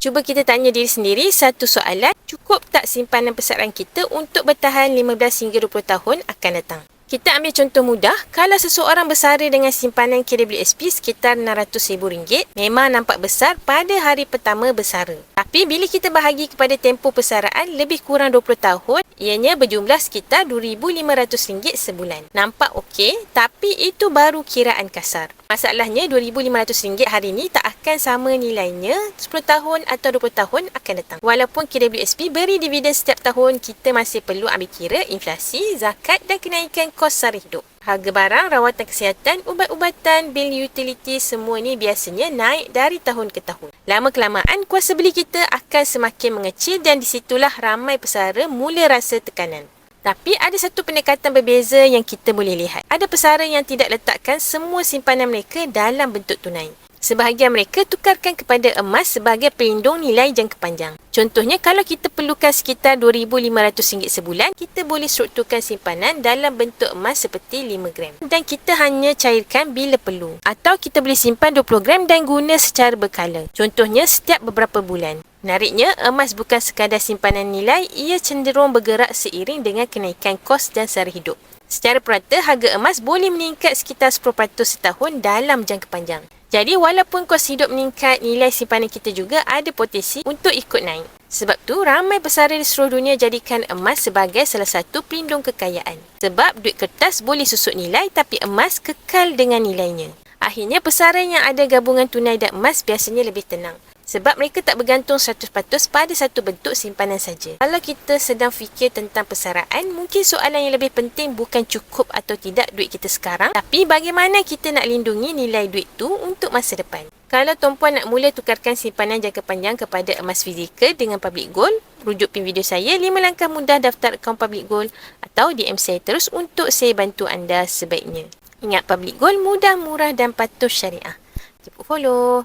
Cuba kita tanya diri sendiri satu soalan, cukup tak simpanan persekitaran kita untuk bertahan 15 hingga 20 tahun akan datang? Kita ambil contoh mudah, kalau seseorang bersara dengan simpanan KWSP sekitar RM600,000, memang nampak besar pada hari pertama bersara. Tapi bila kita bahagi kepada tempoh persaraan lebih kurang 20 tahun, ianya berjumlah sekitar RM2,500 sebulan. Nampak okey, tapi itu baru kiraan kasar. Masalahnya RM2,500 hari ini tak akan sama nilainya 10 tahun atau 20 tahun akan datang. Walaupun KWSP beri dividen setiap tahun, kita masih perlu ambil kira inflasi, zakat dan kenaikan kos sara hidup. Harga barang, rawatan kesihatan, ubat-ubatan, bil utiliti, semua ni biasanya naik dari tahun ke tahun. Lama-kelamaan, kuasa beli kita akan semakin mengecil dan disitulah ramai pesara mula rasa tekanan. Tapi ada satu pendekatan berbeza yang kita boleh lihat. Ada pesara yang tidak letakkan semua simpanan mereka dalam bentuk tunai. Sebahagian mereka tukarkan kepada emas sebagai pelindung nilai jangka panjang. Contohnya, kalau kita perlukan sekitar RM2,500 sebulan, kita boleh strukturkan simpanan dalam bentuk emas seperti 5 gram. Dan kita hanya cairkan bila perlu. Atau kita boleh simpan 20 gram dan guna secara berkala. Contohnya, setiap beberapa bulan. Menariknya, emas bukan sekadar simpanan nilai, ia cenderung bergerak seiring dengan kenaikan kos dan sara hidup. Secara purata, harga emas boleh meningkat sekitar 10% setahun dalam jangka panjang. Jadi, walaupun kos hidup meningkat, nilai simpanan kita juga ada potensi untuk ikut naik. Sebab tu, ramai pesara di seluruh dunia jadikan emas sebagai salah satu pelindung kekayaan. Sebab duit kertas boleh susut nilai, tapi emas kekal dengan nilainya. Akhirnya, pesara yang ada gabungan tunai dan emas biasanya lebih tenang. Sebab mereka tak bergantung 100% pada satu bentuk simpanan saja. Kalau kita sedang fikir tentang persaraan, mungkin soalan yang lebih penting bukan cukup atau tidak duit kita sekarang, tapi bagaimana kita nak lindungi nilai duit tu untuk masa depan. Kalau tuan-puan nak mula tukarkan simpanan jangka panjang kepada emas fizikal dengan public gold, rujuk pin video saya 5 langkah mudah daftar akaun public gold atau DM saya terus untuk saya bantu anda sebaiknya. Ingat, public gold mudah, murah dan patuh syariah. Cepat follow.